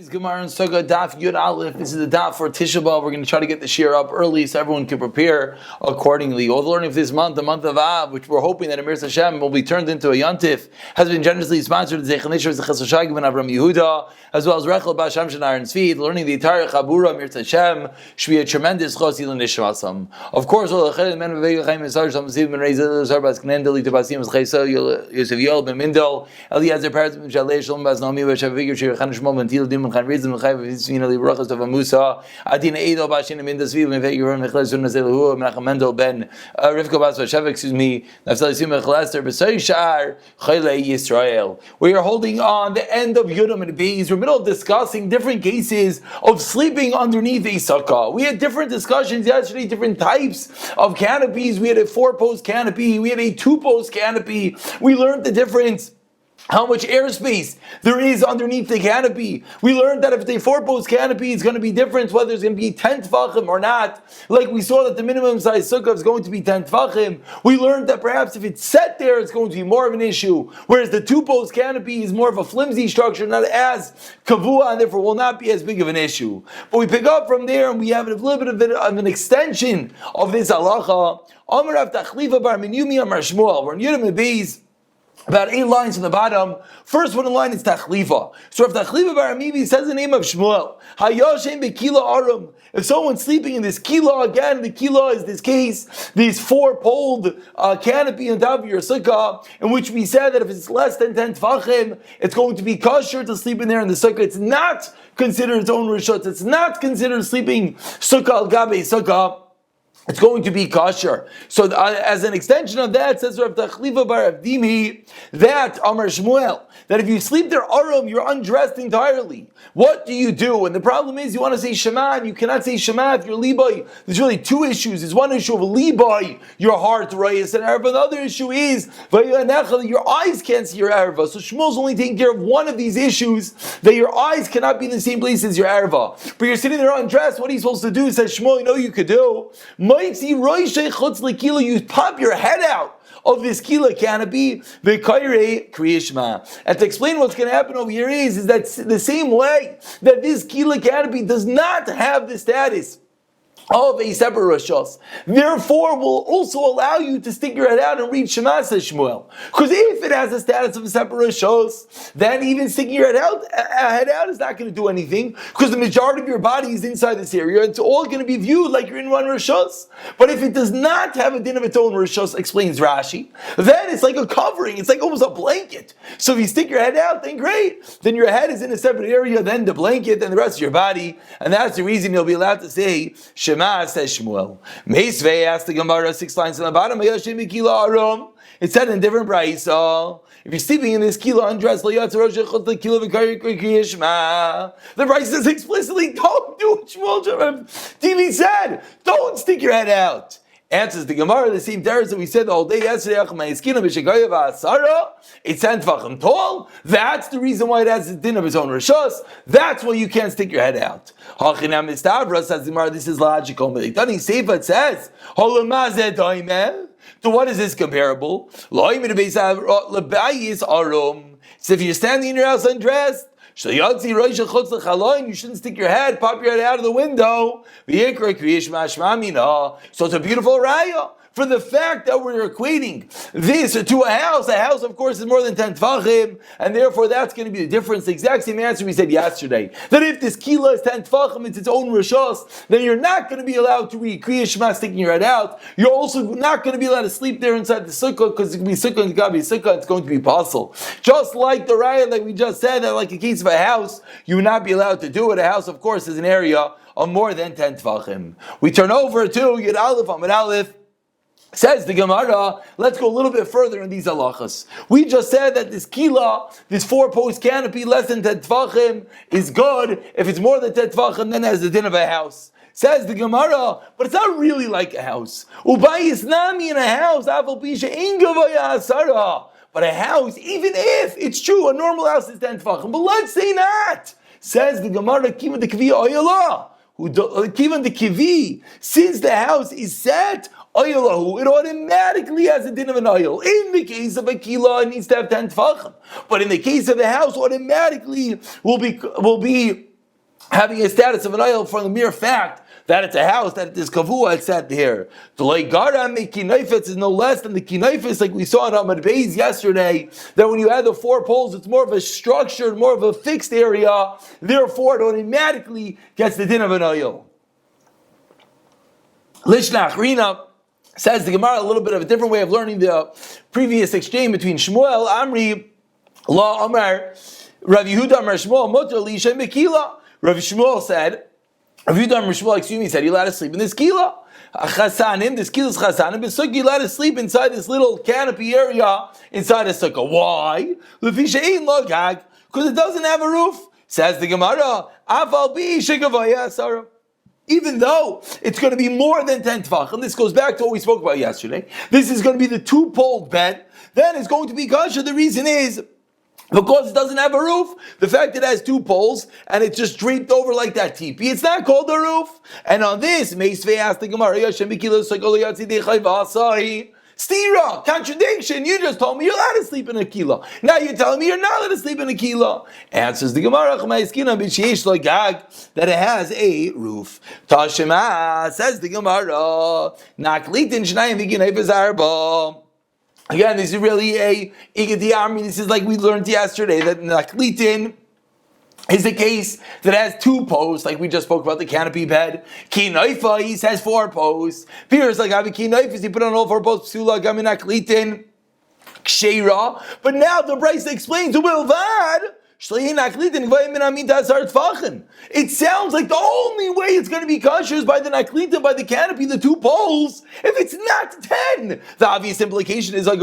Today's Gemara and Succah Daf Yud Aleph. This is the Daf for Tisha B'Av. We're going to try to get the shir up early so everyone can prepare accordingly. All the learning of this month, the month of Av, which we're hoping that Amir Hashem will be turned into a Yontif, has been generously sponsored by Zechanishar Zechasashag ben Avram Yehuda, as well as Rechel Basham Shanar and Tzvid. Learning the entire Chabura Amir Hashem should be a tremendous chosil and nishmasam. Of course, all the Chayil men of Vega Chaim Esar Sham Ziv ben Rezel Zarbas Knendeli Tabasim Chaysa Yosef Yol ben Mindel Eliezer Peretz ben Jalei Shalom Bas Naomi Veshavigir Shir Chanish Mom and Til Dim Khan Rizim Chayv Vizvina Librachas of Musa Adina Edo Bashin and Mindasviv and Vegir and Mechles and Zelu Menachem Mendel ben Rivka Bas Vashev, excuse me, Nafsalisim Mechlester B'Say Shar Chaylei Yisrael. We are holding on the end of Yudam and Beis. We're middle of discussing different cases of sleeping underneath a sukkah. We had different discussions yesterday, different types of canopies. We had a 4-post canopy. We had a 2-post canopy. We learned the difference, how much airspace there is underneath the canopy. We learned that if it's a 4-post canopy, it's going to be different whether it's going to be 10 tfachim or not. Like we saw that the minimum size sukkah is going to be 10 tfachim. We learned that perhaps if it's set there, it's going to be more of an issue. Whereas the 2-post canopy is more of a flimsy structure, not as kavua, and therefore will not be as big of an issue. But we pick up from there and we have a little bit of an extension of this halacha. Amar Rav Tachlifa bar Minyumi Amar Shmuel. We're in Yudam and Beis. About 8 lines from the bottom. First one in line is Tachlifa. So if Tachlifa bar Amivi says the name of Shmuel, Hayoshem beKila Arum. If someone's sleeping in this kila, again, the kila is this case, this 4-poled canopy on top of your sukkah, in which we said that if it's less than 10 tfachim, it's going to be kosher to sleep in there in the sukkah. It's not considered its own rishut. It's not considered sleeping sukkah al gabe sukkah. It's going to be kosher. So as an extension of that, says Rav Tachlifa bar Avdimi, that Amar Shmuel, that if you sleep there arum, you're undressed entirely. What do you do? And the problem is you want to say Shema, and you cannot say Shema if you're Libai. There's really 2 issues. There's one issue of Libai, your heart, Rayas, and Arva. Another issue is your eyes can't see your Arva. So Shmuel's only taking care of one of these issues, that your eyes cannot be in the same place as your Arva. But you're sitting there undressed, what are you supposed to do? Says Shmuel, you know you could do. You pop your head out of this kila canopy, and to explain what's going to happen over here is that the same way that this kila canopy does not have the status of a separate rishos, therefore will also allow you to stick your head out and read Shema, says Shmuel. Because if it has the status of a separate rishos, then even sticking your head out is not going to do anything, because the majority of your body is inside this area. It's all going to be viewed like you're in one rishos. But if it does not have a din of its own rishos, explains Rashi, then it's like a covering. It's like almost a blanket. So if you stick your head out, then great. Then your head is in a separate area, then the blanket, and the rest of your body. And that's the reason you'll be allowed to say Shema, says Shmuel. Meisvei asked the Gemara 6 lines on the bottom. It said in different brayso, if you're sleeping in this kila undressed, the brayso says explicitly, don't do what Shmuel TV said. Don't stick your head out. Answers the Gemara, the same terrace that we said the whole day yesterday. It's 10 tefachim tall. That's the reason why it has the din of its own rishos. That's why you can't stick your head out. Says the Gemara, this is logical. It says, to what is this comparable? So if you're standing in your house undressed, you shouldn't stick your head, pop your head out of the window. So it's a beautiful raya for the fact that we're equating this to a house. A house, of course, is more than 10 tfachim, and therefore that's going to be the difference. The exact same answer we said yesterday. That if this kila is 10 tfachim, it's its own rishos, then you're not going to be allowed to read Kriya Shema sticking your head out. You're also not going to be allowed to sleep there inside the sukkah, because it can be sukkah and gabi sukkah, it's going to be possible. Just like the raya, like we just said, that like in case of a house, you would not be allowed to do it. A house, of course, is an area of more than 10 tfachim. We turn over to Yud Aleph Amud Aleph. Says the Gemara, let's go a little bit further in these halachas. We just said that this kila, this 4-post canopy, less than 10 tfachim, is good. If it's more than 10 tfachim, then it has the din of a house. Says the Gemara, but it's not really like a house. Ubayis nami in a house, avol pisha ingavaya asara. But a house, even if it's true, a normal house is 10 tfachim, but let's say not. Says the Gemara, kiva the kivi oyala. Kiva the kivi, since the house is set, Oilahu, it automatically has a din of an oil. In the case of a kila, it needs to have 10 tfachim. But in the case of the house, automatically will be having a status of an oil for the mere fact that it's a house, that it is kavua, it's sat there. The leigara mekinaifetz is no less than the kinaifetz, like we saw in Amad Beis yesterday, that when you add the 4 poles, it's more of a structured, more of a fixed area, therefore it automatically gets the din of an oil. Lishnach Rina says the Gemara a little bit of a different way of learning the previous exchange between Shmuel, Amri, La Amar, Rav Yehuda Amar Shmuel, Motor Lisha Mekila. Rav Shmuel said, Rav Yehuda Amar Shmuel, he said, you're allowed to sleep in this kila. Chasanim, this kila's chasanim, but sukkah, you're allowed to sleep inside this little canopy area inside a sukkah. Why? Because it doesn't have a roof. Says the Gemara, Afal bi shekavaya asara. Even though it's going to be more than 10 tvachim, this goes back to what we spoke about yesterday. This is going to be the 2-poled bed. Then it's going to be kosher. The reason is because it doesn't have a roof. The fact it has 2 poles and it's just draped over like that teepee, it's not called a roof. And on this, Meisvei asked the Gemara, Stira, contradiction. You just told me you're allowed to sleep in a kila. Now you're telling me you're not allowed to sleep in a kila. Answers the Gemara, that it has a roof. Tashema, says the Gemara, again, this is really a Igadi. This is like we learned yesterday, that naklitin is the case that has 2 posts, like we just spoke about the canopy bed. Kinoifais has 4 posts. Piers like Avi Kinoifais, he put on all 4 posts. Psula gaminaklitin kshera. But now the Brisa explains Ubilvad. It sounds like the only way it's going to be kosher is by the naklita, by the canopy, the 2 poles. If it's not 10, the obvious implication is like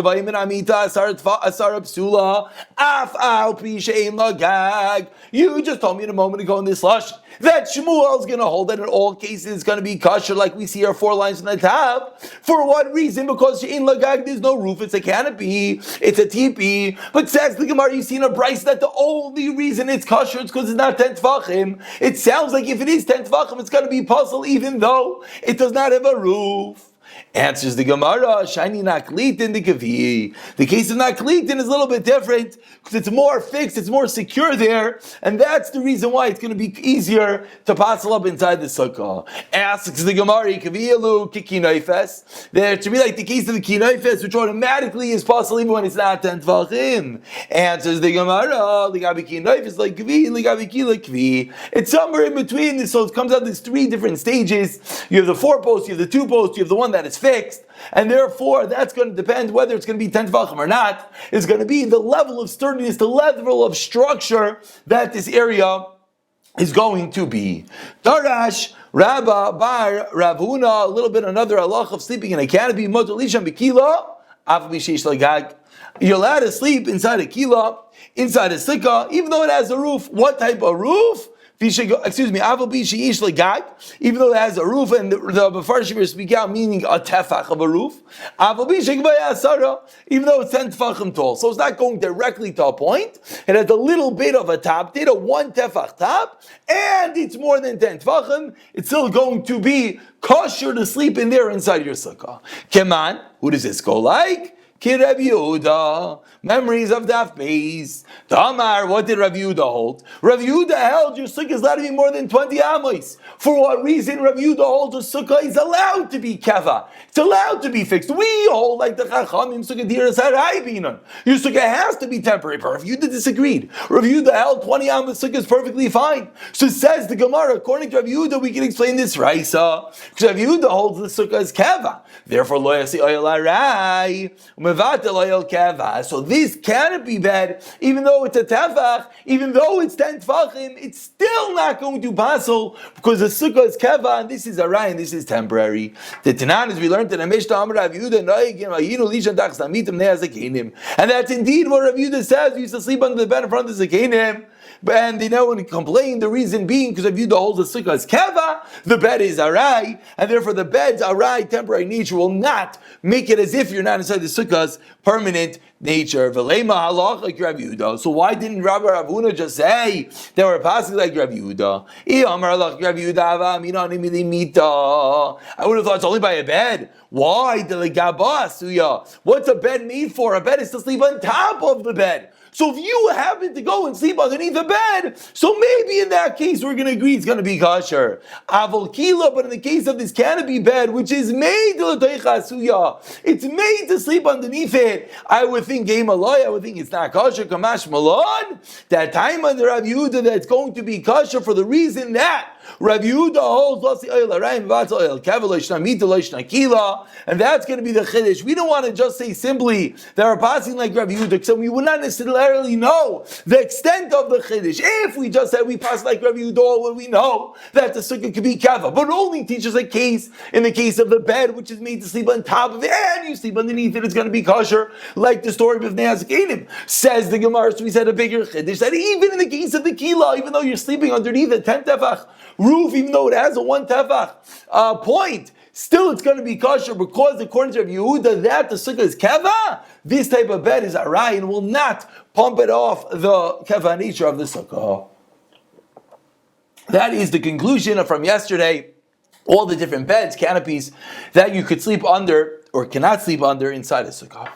you just told me in a moment ago in this lush that Shmuel is going to hold that in all cases it's going to be kosher, like we see our 4 lines from the top. For what reason? Because she'in lagag, there's no roof, it's a canopy, it's a teepee. But says the Gemara, you see in a Bryce that the only reason it's kosher is because it's not 10 tvachim. It sounds like if it is 10 tvachim, it's going to be puzzle even though it does not have a roof. Answers the Gemara, shiny naklitin the kavi. The case of naklitin is a little bit different because it's more fixed, it's more secure there, and that's the reason why it's going to be easier to passel up inside the sukkah. Asks the Gemara, kaviyalu kikinoifes. There to be like the case of the kinoifes, which automatically is possible even when it's not 10 tvachim. Answers the Gemara, ligabi kinoifes like kavi, ligabi kila kavi. It's somewhere in between this, so it comes out these 3 different stages. You have the 4 posts, you have the 2 posts, you have the one that is fixed, and therefore that's going to depend whether it's going to be 10 tvachim or not. It's going to be the level of sturdiness, the level of structure that this area is going to be. Darash Rabba Bar Ravuna, a little bit another halach of sleeping in a canopy. You're allowed to sleep inside a kila, inside a sukkah, even though it has a roof. What type of roof? Even though it has a roof, and the Mefarshim speak out meaning a tefach of a roof, even though it's 10 tefachim tall, so it's not going directly to a point. It has a little bit of a top, did a 1 tefach top, and it's more than 10 tefachim. It's still going to be kosher to sleep in there inside your sukkah. Keman, who does this go like? Kid Rav Yehuda, memories of Daf Beis. Tamar, what did Rav Yehuda hold? Rav Yehuda held your sukkah is allowed to be more than 20 amos. For what reason Rav Yehuda holds a sukkah is allowed to be keva. It's allowed to be fixed. We hold like the Chachamim sukkah diras harai binan. Your sukkah has to be temporary. But Rav Yehuda disagreed. Rav Yehuda held 20 amos sukkah is perfectly fine. So says the Gemara, according to Rav Yehuda, we can explain this raisa. Because Rav Yehuda holds the sukkah as keva. Therefore, lo yasi oyel harai. So this canopy bed, even though it's a tefach, even though it's 10 tefachim, it's still not going to passel because the sukkah is keva and this is aray and this is temporary. The Tanan, as we learned in the Mishnah, and that's indeed what Rav Yehuda says. We used to sleep under the bed in front of the zakenim. And they know when he complained, the reason being because if you holds the sukkah as keva, the bed is aray, and therefore the bed's aray temporary nature will not make it as if you're not inside the sukkah's permanent nature. V'leima halach like Rav Yehuda. So why didn't Rabbi Ravuna just say they were passing like Rav Yehuda? I would have thought it's only by a bed. Why? What's a bed made for? A bed is to sleep on top of the bed. So if you happen to go and sleep underneath a bed, so maybe in that case we're going to agree it's going to be kosher. Avol kila, but in the case of this canopy bed, which is made it's made to sleep underneath it, I would think I would think it's not kosher. Kamash malon, that time under Rav Yehuda that's going to be kosher for the reason that Rav Yehuda holds and that's going to be the chiddush. We don't want to just say simply that we're passing like Rav Yehuda, so we would not necessarily know the extent of the chiddush. If we just said we pass like Rav Yehuda, when we know that the sukkah could be kava, but only teaches a case in the case of the bed which is made to sleep on top of it, and you sleep underneath it, it's going to be kosher, like the story of Neazakanim. Says the Gemara, so we said a bigger chiddush that even in the case of the kila, even though you're sleeping underneath a 10 tefach roof, even though it has a 1 tefach point, still it's going to be kosher because according to Rav Yehuda that the sukkah is keva, this type of bed is arai and will not pump it off the keva nature of the sukkah. That is the conclusion from yesterday. All the different beds, canopies that you could sleep under or cannot sleep under inside a sukkah.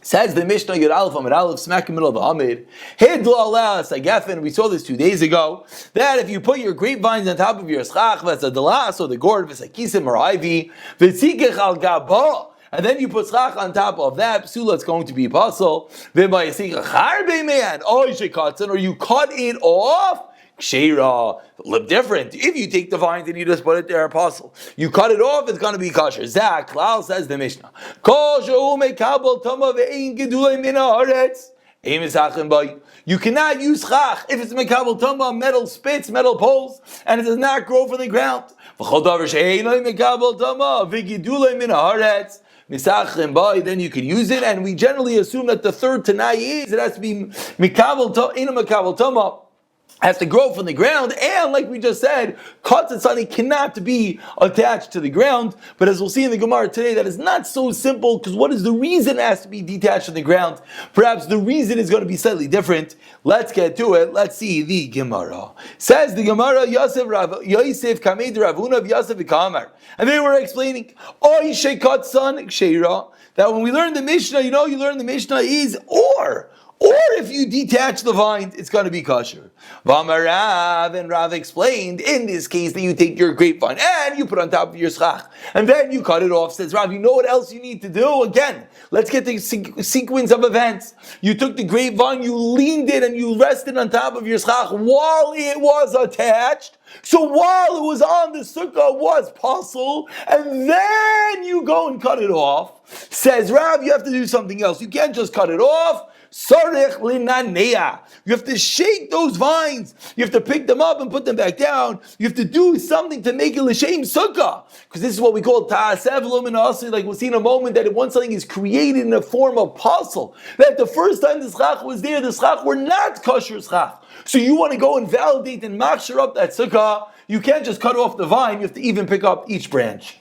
Says the Mishnah Yud Aleph Amid Aleph, smack in the middle of the Amid. Hidlo Allah Sagafen. We saw this 2 days ago. That if you put your grapevines on top of your schach, v'tzadalas or the gourd, v'sakisim or ivy, v'tzikech al gabo, and then you put schach on top of that, psula, it's going to be apostle. V'mayasikach harbe man, or you cut it off. Ksheira, look different. If you take the vines and you just put it there, apostle, you cut it off, it's going to be kosher. Zach, Klal says the Mishnah. You cannot use chach if it's mekabel tama, metal spits, metal poles, and it does not grow from the ground. Then you can use it, and we generally assume that the third tanai is it has to be mekabel tama. Has to grow from the ground, and like we just said, katatzani cannot be attached to the ground. But as we'll see in the Gemara today, that is not so simple, because what is the reason it has to be detached from the ground? Perhaps the reason is going to be slightly different. Let's get to it. Let's see the Gemara. Says the Gemara, Yosef Kamed Ravuna of Yosef Kamar. And they were explaining, Oy Shekatsan Ksheira, that when we learn the Mishnah, you learn the Mishnah is or if you detach the vine, it's going to be kosher. V'amarav, and Rav explained, in this case, that you take your grapevine and you put on top of your schach, and then you cut it off. Says Rav, you know what else you need to do? Again, let's get the sequence of events. You took the grapevine, you leaned it, and you rested on top of your schach while it was attached. So while it was on the sukkah, it was possible, and then you go and cut it off. Says Rav, you have to do something else. You can't just cut it off. Sarech linanea. You have to shake those vines. You have to pick them up and put them back down. You have to do something to make it l'shem sukkah. Because this is what we call ta'asev luminosity. Like we'll see in a moment that once something is created in a form of puzzle, that the first time the schach was there, the schach were not kosher schach. So you want to go and validate and machshir up that sukkah. You can't just cut off the vine. You have to even pick up each branch.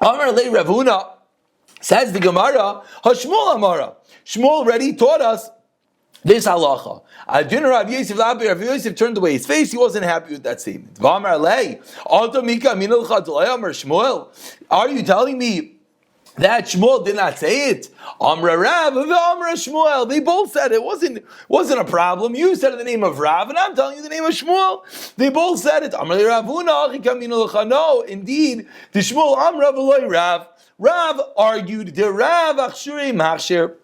Amar le Ravuna. Says the Gemara, Hashmuel Amara. Shmuel already taught us this halacha. Rav Yosef turned away his face. He wasn't happy with that statement. Are you telling me that Shmuel did not say it? Amra Rav, Amra Shmuel. They both said it. Wasn't a problem. You said the name of Rav, and I'm telling you the name of Shmuel. They both said it. Amra Ravuna. No, indeed, the Shmuel Amra v'loy Rav. Rav argued, the Rav Achshure Machsher.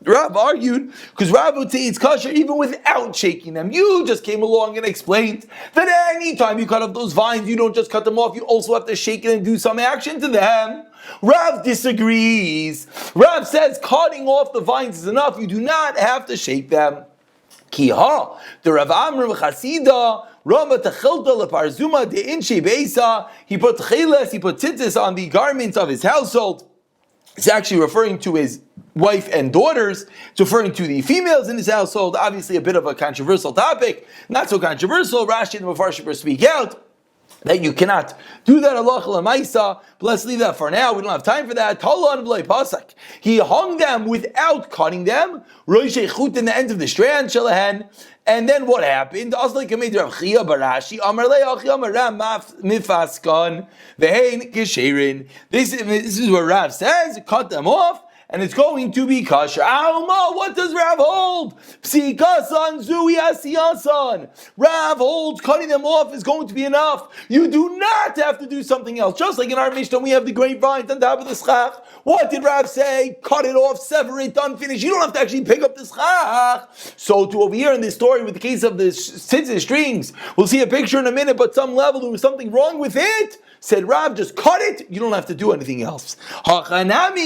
Rav argued, because Rav would say it's kosher even without shaking them. You just came along and explained that anytime you cut off those vines, you don't just cut them off, you also have to shake it and do some action to them. Rav disagrees. Rav says cutting off the vines is enough, you do not have to shake them. Kiha, the Rav Amram Chasida, Rama Techilta Leparzuma de Inche Beisa, he put tchilas, he put tzitzis on the garments of his household. It's actually referring to his wife and daughters. It's referring to the females in his household. Obviously a bit of a controversial topic. Not so controversial. Rashi and the Mefarshim speak out that you cannot do that halacha l'maisa, but let's leave that for now. We don't have time for that. Talan v'lei pasak. He hung them without cutting them. Roshei chut in the end of the strand shalahen. And then what happened? This is what Rav says. Cut them off. and it's going to be kosher. Alma, what does Rav hold? Psikasan zui asiyasan. Rav holds cutting them off is going to be enough. You do not have to do something else. Just like in our Mishnah, we have the grapevines on top of the schach. What did Rav say? Cut it off, sever it, done, finish. You don't have to actually pick up the schach. So to over here in this story with the case of the tzitzis strings, we'll see a picture in a minute, but some level there was something wrong with it. Said Rav, just cut it. You don't have to do anything else. Cutting off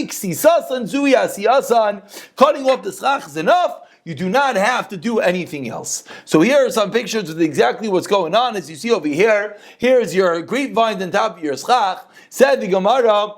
the schach is enough. You do not have to do anything else. So here are some pictures of exactly what's going on. As you see over here, here's your grapevine on top of your schach. Said the Gemara,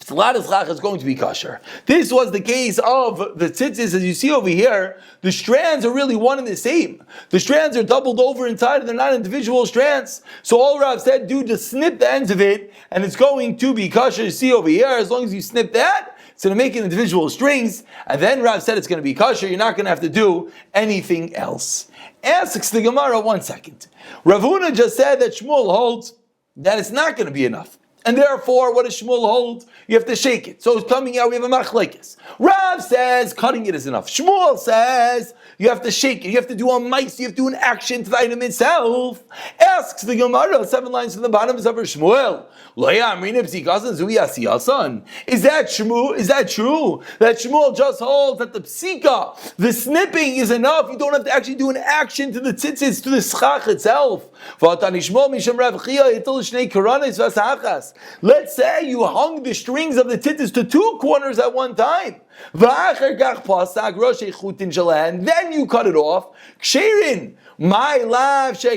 a lot of schach is going to be kosher. This was the case of the tzitzis. As you see over here, the strands are really one and the same. The strands are doubled over inside, and they're not individual strands. So all Rav said, do just snip the ends of it, and it's going to be kosher. You see over here, as long as you snip that, it's going to make it individual strings. And then Rav said it's going to be kosher. You're not going to have to do anything else. Asks the Gemara, 1 second. Rav Huna just said that Shmuel holds that it's not going to be enough. And therefore, what does Shmuel hold? You have to shake it. So it's coming out, we have a machlekes. Rav says cutting it is enough. Shmuel says you have to shake it. You have to do a mice. You have to do an action to the item itself. Asks the Gemara, 7 lines from the bottom of Shmuel. Is that true? Is that true? That Shmuel just holds that the psika, the snipping is enough. You don't have to actually do an action to the tzitzis, to the schach itself. Let's say you hung the strings of the tzitzis to 2 corners at one time. And then you cut it off. Ksherin. My love, that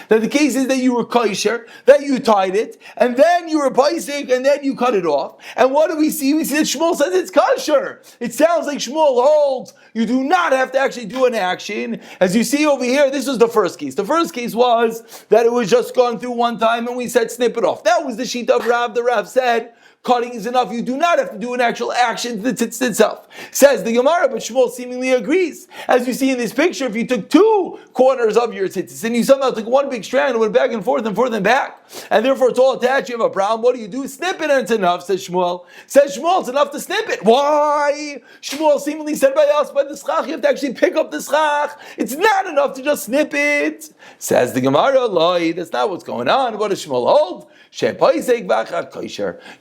the case is that you were kosher, that you tied it, and then you were paisik, and then you cut it off. And what do we see? We see that Shmuel says it's kosher. It sounds like Shmuel holds you do not have to actually do an action. As you see over here, this was the first case. The first case was that it was just gone through one time, and we said snip it off. That was the sheet of Rav. The Rav said cutting is enough. You do not have to do an actual action to the tzitz itself. Says the Gemara, but Shmuel seemingly agrees. As you see in this picture, if you took 2 corners of your tzitzis and you somehow took one big strand and went back and forth and back, and therefore it's all attached, you have a problem, what do? Snip it and it's enough, says Shmuel. Says Shmuel, it's enough to snip it. Why? Shmuel seemingly said by the schach, you have to actually pick up the schach. It's not enough to just snip it. Says the Gemara, Loi, that's not what's going on. What does Shmuel hold? You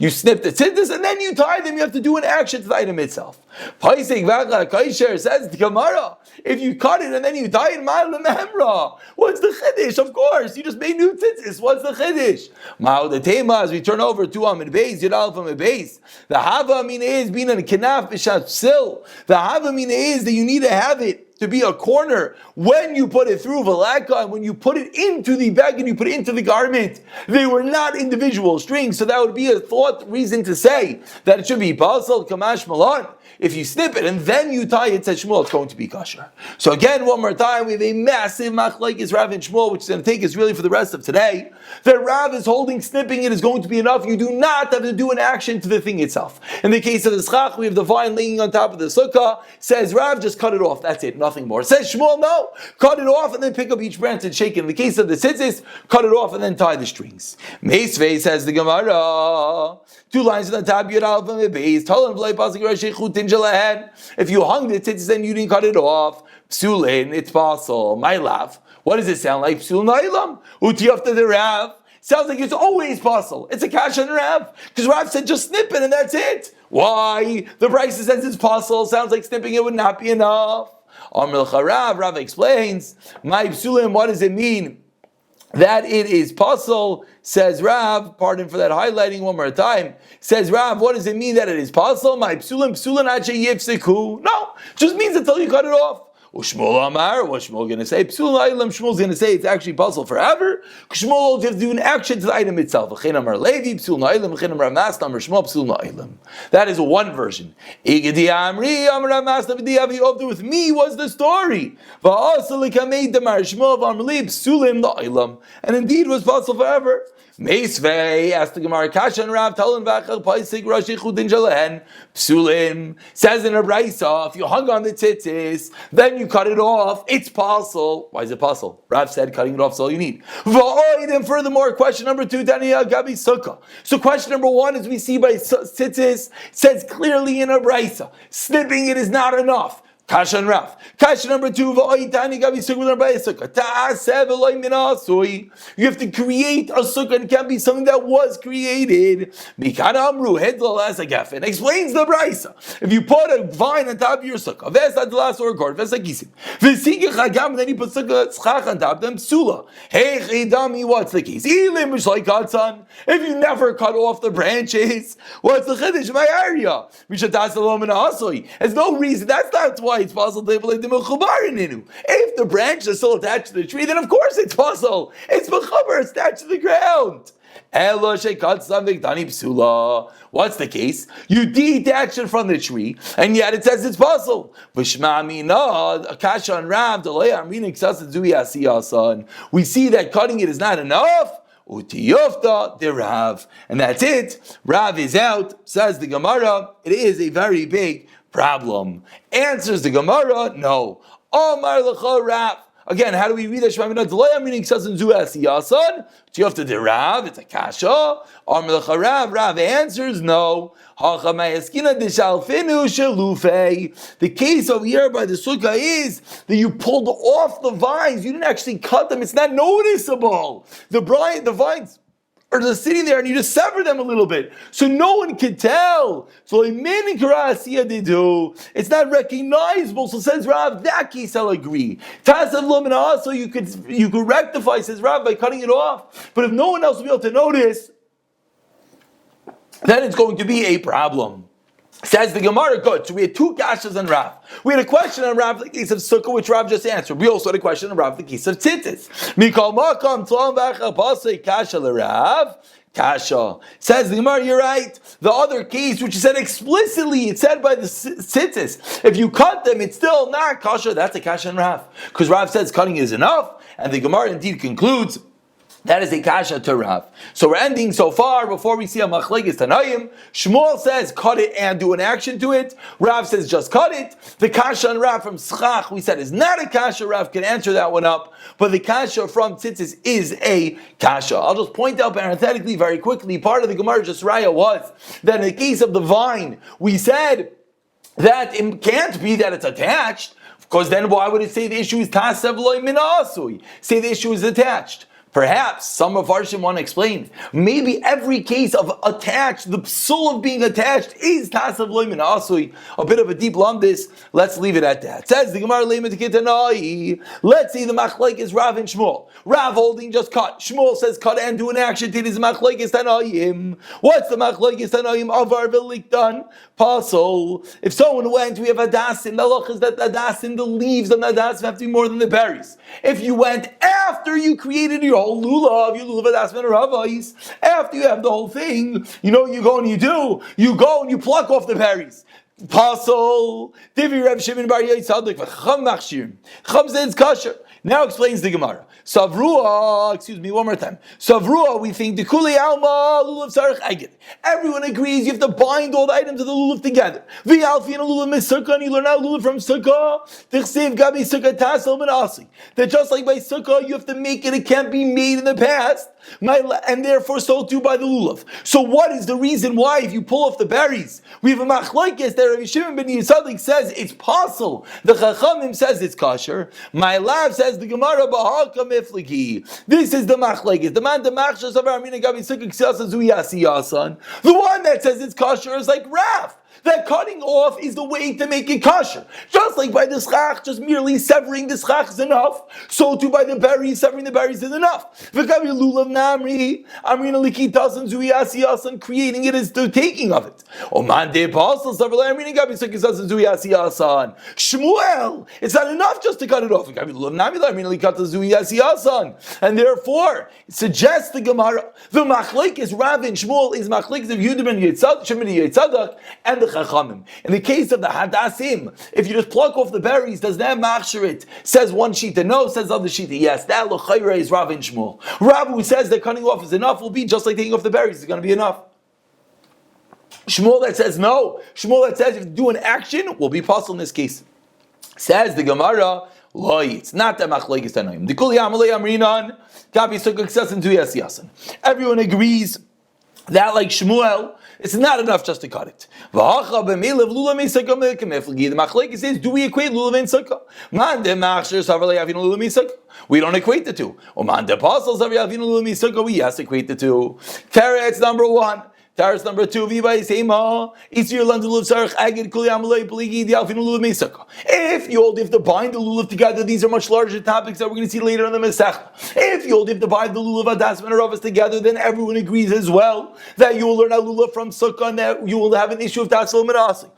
snip the tzitzis and then you tie them. You have to do an action to the item itself. Says the Gemara, if you cut it and then you tie it, what's the chiddush? Of course, you just made new tzitzis. What's the chiddush? As we turn over to Amid Beis, Yud Aleph Amid Beis, the hava mina is being a kenaf b'shat psil. The hava mina is that you need to have it to be a corner when you put it through Valaka, and when you put it into the bag and you put it into the garment. They were not individual strings, so that would be a thought reason to say that it should be Basal Kamash Malan. If you snip it and then you tie it, says Shmuel, it's going to be kosher. So again, one more time, we have a massive machlekes Rav and Shmuel, which is going to take us really for the rest of today. That Rav is holding snipping it is going to be enough. You do not have to do an action to the thing itself. In the case of the schach, we have the vine laying on top of the sukkah. Says Rav, just cut it off. That's it, nothing more. Says Shmuel, no, cut it off and then pick up each branch and shake it. In the case of the tzitzis, cut it off and then tie the strings. Meisvei, says the Gemara, 2 lines on the top, Yud Aleph Amid Beis, if you hung the tzitzis and you didn't cut it off, psulin, it's possible. My love. What does it sound like? Psul na'ilam. Uti after the Rav. Sounds like it's always possible. It's a kash on Rav. Because Rav said just snip it and that's it. Why? The Brisa says it's possible. Sounds like snipping it would not be enough. Rav explains, my psulim, what does it mean? That it is possible, says Rav, pardon for that highlighting one more time, says Rav, what does it mean that it is possible? My psulim yifsiku. No, just means until you cut it off. Shmuel Amar, what's Shmuel going to say? Psul na'ilam, Shmuel's going to say it's actually possible forever. Shmuel has to do an action to the item itself. That is one version. With me was the story. And indeed was possible forever. Meisvei, asked the Gemara, Kasha and Rav, Talon Vachel, Paisik, Rashi, Chudin Jalahen, Psulim, says in a Brisa, if you hung on the tzitzis, then then you cut it off, it's possible. Why is it possible? Rav said cutting it off is all you need. And furthermore, question number 2, Daniya Gabi Sukkah. So question number 1, as we see by Tzitzis, says clearly in a brisa, snipping it is not enough. Kasha and Rav. Kasha number 2, you have to create a sukkah, and it can't be something that was created. And explains the brisa. If you put a vine on top of your sukkah, then you put sukkah on top of them, psula. Hey, what's the case? If you never cut off the branches, what's the chiddush in my area? There's no reason. That's not why it's possible. If the branches are still attached to the tree, then of course it's possible. It's mechaber, it's attached to the ground. What's the case? You detach it from the tree, and yet it says it's possible. We see that cutting it is not enough. And that's it. Rav is out, says the Gemara. It is a very big problem. Answers the Gemara, no. Omar l'cha Rav. Again, how do we read that? Meaning Rav, it's a kasha. Omar l'cha Rav. Rav answers, no. The case over here by the sukkah is that you pulled off the vines. You didn't actually cut them. It's not noticeable. The vines are just sitting there, and you just sever them a little bit, so no one can tell. So it's not recognizable. So says Rav, that case I'll agree. Also, you could rectify, says Rav, by cutting it off. But if no one else will be able to notice, then it's going to be a problem. Says the Gemara, good. So we had 2 kashas on Rav. We had a question on Rav, the case of Sukkah, which Rav just answered. We also had a question on Rav, the case of Tzitzis. Mikol makam tzom v'acha pasei kasha l'Rav. Kasha. Says the Gemara, you're right. The other case, which is said explicitly, it's said by the Tzitzis. If you cut them, it's still not kasha. That's a kasha on Rav. Because Rav says cutting is enough. And the Gemara indeed concludes that is a kasha to Rav. So we're ending so far before we see a machlekes Tanaim. Shmuel says cut it and do an action to it. Rav says just cut it. The kasha on Rav from Succah we said is not a kasha. Rav can answer that one up. But the kasha from Tzitzis is a kasha. I'll just point out parenthetically very quickly, part of the Gemara just Raya was that in the case of the vine, we said that it can't be that it's attached, because then why would it say the issue is tasev loy min asui? Say the issue is attached. Perhaps some of Farshim want to explain. Maybe every case of attached, the psul of being attached is tasav loy min asui. A bit of a deep lumdis. Let's leave it at that. Says the Gemara leimet kitanai. Let's see the machlek is Rav and Shmuel. Rav holding just cut. Shmuel says cut and do an action. It is machlek is tanaim. What's the machlek is tanaim? Avar v'likdan pasol. If someone went, we have adasim. The halach is that adasim, the leaves on the adasim have to be more than the berries. If you went after you created your whole lulav, your lulav adasman or havais, after you have the whole thing, you know what you go and you do? You go and you pluck off the berries. Pasol, Divi Reb Shimon Bar Yitzadok, v'cham machshir. Cham says kosher. Now explains the Gemara. Savrua, one more time. Savrua, we think the Kuli Alma Lulav Sarach Agid. Everyone agrees you have to bind all the items of the Lulav together. V'alfi and a Lulav Sukkah, and you learn out Lulav from Sukkah. Tichsev Gabi Sukkah Tasel Ben Asi. That just like by Sukkah, you have to make it can't be made in the past. And therefore so too by the Lulav. So what is the reason why if you pull off the berries, we have a machlekes that Rabbi Shimon ben Yisadik says it's possible. The Chachamim says it's kosher. My lab says the Gemara Bahaka Mifliki. This is the machlekes. The man the machshas of Armina Gabi Sukkah Ksiasa Zuyasi Yasan. The one that says it's kosher is like Rav. That cutting off is the way to make it kosher. Just like by the schach, just merely severing the schach is enough. So too by the berries, severing the berries is enough. V'gabi lulav namri, amrina likitasan zuyasiyasan, creating it is the taking of it. Oman de apostles, amrina gabi sukisasan zuyasiyasan. Shmuel, it's not enough just to cut it off. V'gabi lulav namri, amrina likitasan zuyasiyasan. And therefore, it suggests the Gemara, the machlek is Rav and Shmuel is machlek of Yehuda ben Yitzadok, and the Chachamim. In the case of the Hadassim, if you just pluck off the berries, does that machshir it? Says one shita, no. Says other shita, yes. That l'chayra is Rav and Shmuel. Rav who says that cutting off is enough will be just like taking off the berries. It's going to be enough. Shmuel that says no. Shmuel that says if you do an action will be possible in this case. Says the Gemara, Loi, it's not that machlekes tanoim. The kul yamalei amrinan, kapi sukkah ksasin tu yas yasin. Everyone agrees that, like Shmuel, it's not enough just to cut it. The machlekes is, do we equate lulav and sukkah? Man de machshir savarlei avinu lulav sukkah. We don't equate the two. Or man de pasal savarlei avinu lulav sukkah. We yes equate the two. Teretz number 1. Taras number 2, if you hold if the bind the lulav together, these are much larger topics that we're going to see later in the Masechta. If you hold if the bind the lulav adas and ravas together, then everyone agrees as well that you will learn a lulav from sukkah and that you will have an issue of tassel menasing.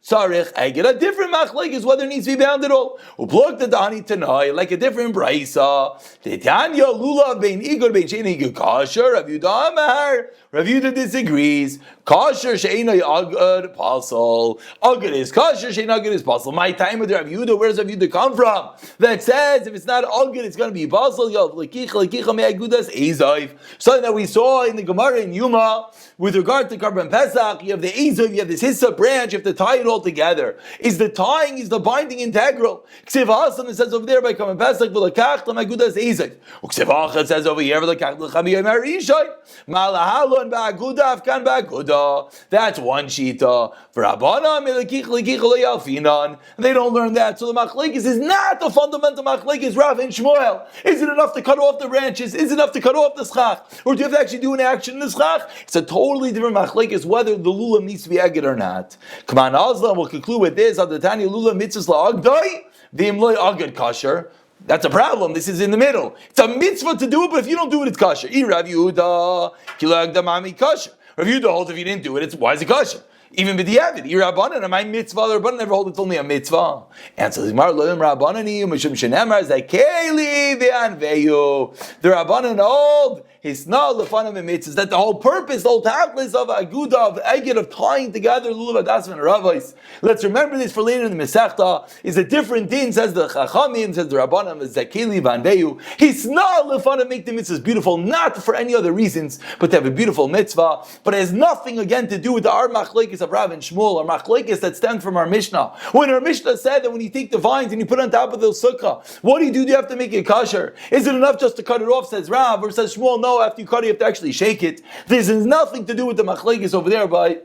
Sarich, I get a different machlekes whether it needs to be bound at all. Uplug the dani tanai like a different brisa. Titanya lulav bein igor bein shein igor kasher. Rav Yehuda Amar. Rav Yehuda disagrees. Kasher shein agad pasal. Agad is kasher shein agad is pasal. My time with Rav Yehuda. Where does Rav Yehuda come from? That says if it's not agad, it's going to be pasal. Yav lekicha me agudas ezayv. Something that we saw in the Gemara in Yuma with regard to Karban Pesach. You have the ezayv. You have this hissa branch. You have to tie it all together. Is the tying, is the binding integral? Ksiv Hasan, it says over there by Karban Pesach, v'lakach l'magudas ezayv. Uksiv Hachad, it says over here, v'lakach l'chamiyah marishai. Malahalon ba'aguda, afkan ba'aguda. That's one shita. V'rabana, melekich lekich le'yalfinan. They don't learn that. So the machlekes is not the fundamental machlekes, Rav and Shmuel. Is it enough to cut off the branches? Is it enough to cut off the schach? Or do you have to actually do an action in the schach? It's a totally different machlekes whether the lulav needs to be egged or not. Come on, we'll conclude with this. Adatani lulav mitzvahs la'agdai, v'im loy agad kasher. That's a problem. This is in the middle. It's a mitzvah to do it, but if you don't do it, it's kasher. Rav Yehuda, kilo agdamami kasher. Rav Yehuda holds if you didn't do it, why is it kasher? Even b'diavad, Rabbanan, am I mitzvah? The Rabbanan never hold it's only a mitzvah. And so the Gemara loyim Rabbanani, Mishum Shenemar Zakeli v'anveyu. The Rabbanan hold his not lefanim mitzvahs. That the whole purpose, the whole tachlis of aguda of eged of tying together lulav adas and ravos. Let's remember this for later in the Masechta. Is a different din. Says the Chachamim, says the Rabbanan Zakeli v'anveyu. His not lefanim make the mitzvahs beautiful, not for any other reasons, but to have a beautiful mitzvah. But it has nothing again to do with the Ar Machlekes of Rav and Shmuel, or machlekes that stem from our Mishnah. When our Mishnah said that when you take the vines and you put it on top of the sukkah, what do you do? Do you have to make it kasher? Is it enough just to cut it off, says Rav, or says Shmuel, no, after you cut it, you have to actually shake it. This has nothing to do with the machlekes over there by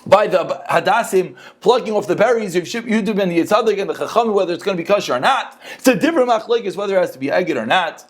the hadassim plucking off the berries of Yudub and the Yitzadik and the Chacham, whether it's going to be kasher or not. It's a different machlekes whether it has to be egged or not.